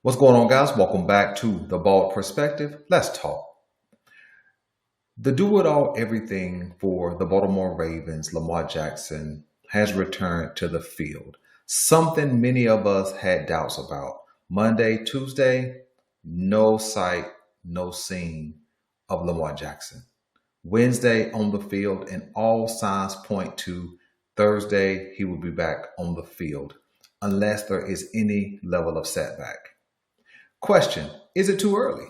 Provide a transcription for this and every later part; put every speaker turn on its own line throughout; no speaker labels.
What's going on, guys? Welcome back to The Bald Perspective. Let's talk. The do it all everything for the Baltimore Ravens, Lamar Jackson, has returned to the field. Something many of us had doubts about. Monday, Tuesday, no sight, no scene of Lamar Jackson. Wednesday on the field, and all signs point to Thursday he will be back on the field unless there is any level of setback. Question: is it too early?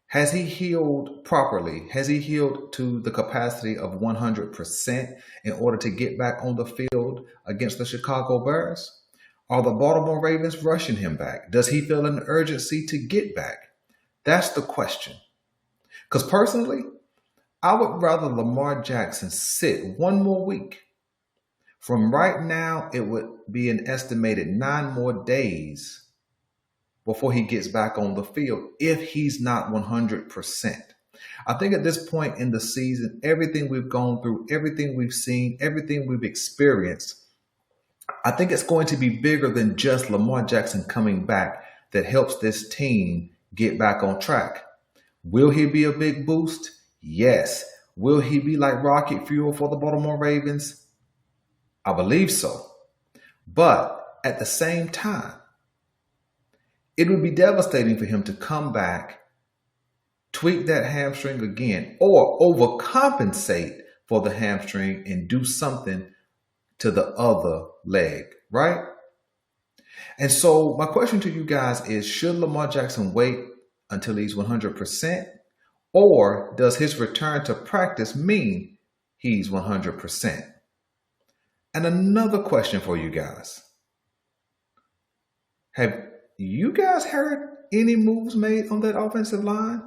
Has he healed properly? Has he healed to the capacity of 100% in order to get back on the field against the Chicago Bears? Are the Baltimore Ravens rushing him back? Does he feel an urgency to get back? That's the question. Because personally, I would rather Lamar Jackson sit one more week. From right now, it would be an estimated 9 more days before he gets back on the field if he's not 100%. I think at this point in the season, everything we've gone through, everything we've seen, everything we've experienced, I think it's going to be bigger than just Lamar Jackson coming back that helps this team get back on track. Will he be a big boost? Yes. Will he be like rocket fuel for the Baltimore Ravens? I believe so. But at the same time, it would be devastating for him to come back, tweak that hamstring again, or overcompensate for the hamstring and do something to the other leg, right? And so my question to you guys is, should Lamar Jackson wait until he's 100%? Or does his return to practice mean he's 100%? And another question for you guys. Have you guys heard any moves made on that offensive line?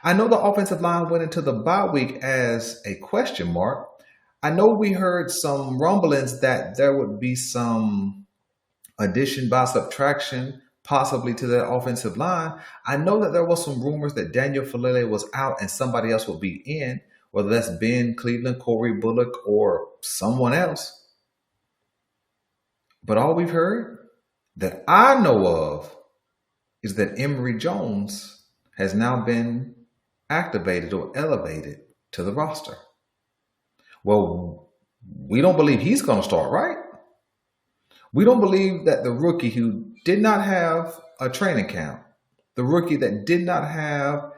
I know the offensive line went into the bye week as a question mark. I know we heard some rumblings that there would be some addition by subtraction possibly to that offensive line. I know that there was some rumors that Daniel Falele was out and somebody else would be in, whether that's Ben Cleveland, Corey Bullock, or someone else. But all we've heard that I know of is that Emory Jones has now been activated or elevated to the roster. Well, we don't believe he's going to start, right? We don't believe that the rookie who did not have a training camp, the rookie that did not have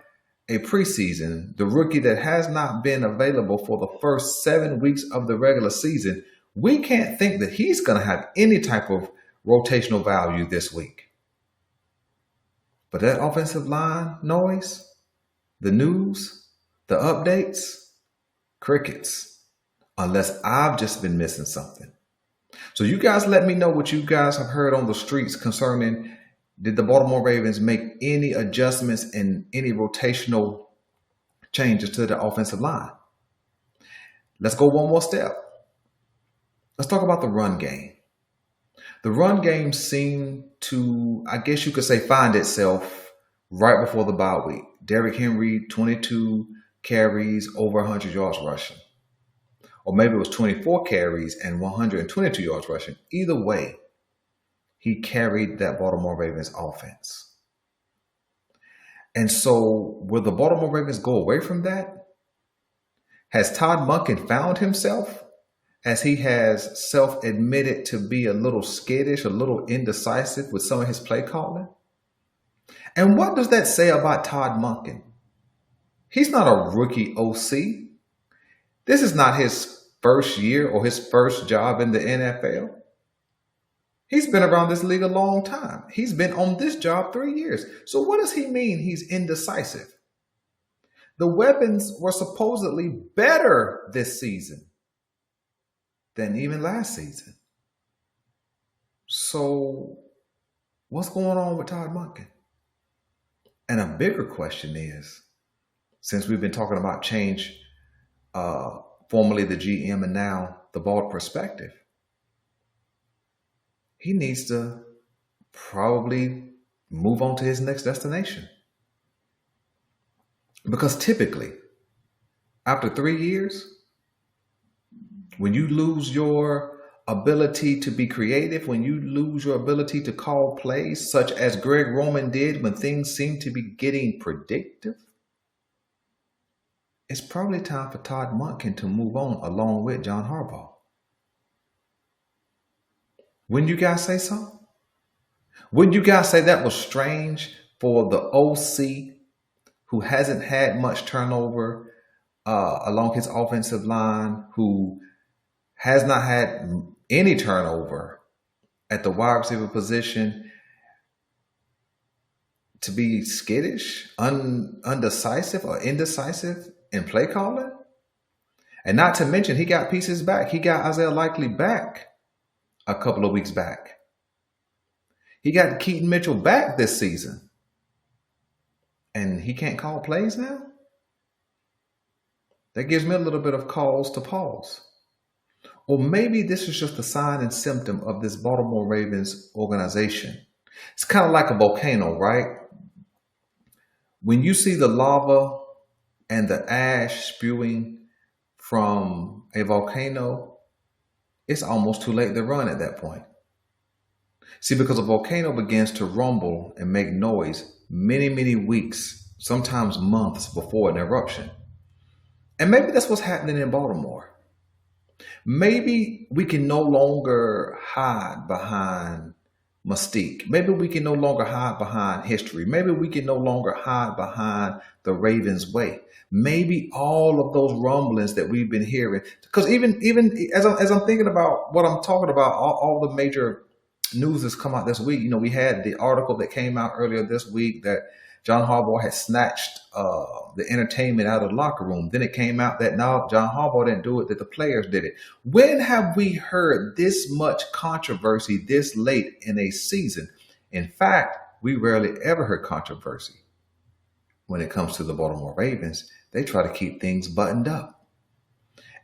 a preseason, the rookie that has not been available for the first 7 weeks of the regular season, we can't think that he's going to have any type of rotational value this week. But that offensive line noise, the news, the updates, crickets, unless I've just been missing something. So you guys let me know what you guys have heard on the streets concerning, did the Baltimore Ravens make any adjustments and any rotational changes to the offensive line? Let's go one more step. Let's talk about the run game. The run game seemed to, I guess you could say, find itself right before the bye week. Derrick Henry, 22 carries, over 100 yards rushing. Or maybe it was 24 carries and 122 yards rushing. Either way, he carried that Baltimore Ravens offense. And so will the Baltimore Ravens go away from that? Has Todd Monken found himself, as he has self-admitted to be a little skittish, a little indecisive with some of his play calling? And what does that say about Todd Monken? He's not a rookie OC. This is not his first year or his first job in the NFL. He's been around this league a long time. He's been on this job 3 years. So what does he mean he's indecisive? The weapons were supposedly better this season than even last season. So what's going on with Todd Monken? And a bigger question is, since we've been talking about change, formerly the GM and now the Bald Perspective, he needs to probably move on to his next destination. Because typically, after 3 years, when you lose your ability to be creative, when you lose your ability to call plays, such as Greg Roman did when things seem to be getting predictive, it's probably time for Todd Monken to move on along with John Harbaugh. Wouldn't you guys say so? Wouldn't you guys say that was strange for the OC who hasn't had much turnover along his offensive line, who has not had any turnover at the wide receiver position, to be skittish, undecisive, or indecisive in play calling? And not to mention, he got pieces back. He got Isaiah Likely back a couple of weeks back. He got Keaton Mitchell back this season. And he can't call plays now? That gives me a little bit of cause to pause. Or maybe this is just a sign and symptom of this Baltimore Ravens organization. It's kind of like a volcano, right? When you see the lava and the ash spewing from a volcano, it's almost too late to run at that point. See, because a volcano begins to rumble and make noise many, many weeks, sometimes months before an eruption. And maybe that's what's happening in Baltimore. Maybe we can no longer hide behind mystique. Maybe we can no longer hide behind history. Maybe we can no longer hide behind the Ravens way. Maybe all of those rumblings that we've been hearing, because even as I'm thinking about what I'm talking about, all the major news has come out this week. You know, we had the article that came out earlier this week that John Harbaugh had snatched the entertainment out of the locker room. Then it came out that no, John Harbaugh didn't do it, that the players did it. When have we heard this much controversy this late in a season? In fact, we rarely ever heard controversy when it comes to the Baltimore Ravens. They try to keep things buttoned up.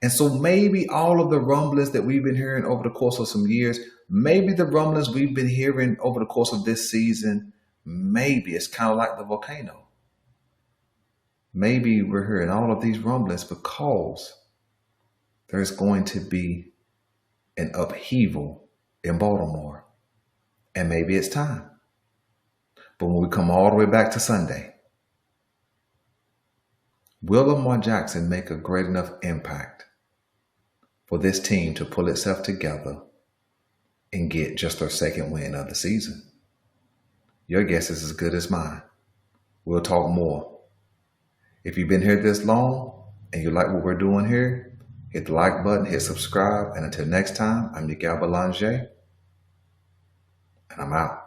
And so maybe all of the rumblings that we've been hearing over the course of some years, maybe the rumblings we've been hearing over the course of this season, maybe it's kind of like the volcano. Maybe we're hearing all of these rumblings because there's going to be an upheaval in Baltimore. And maybe it's time. But when we come all the way back to Sunday, will Lamar Jackson make a great enough impact for this team to pull itself together and get just their second win of the season? Your guess is as good as mine. We'll talk more. If you've been here this long and you like what we're doing here, hit the like button, hit subscribe, and until next time, I'm Miguel Belanger, and I'm out.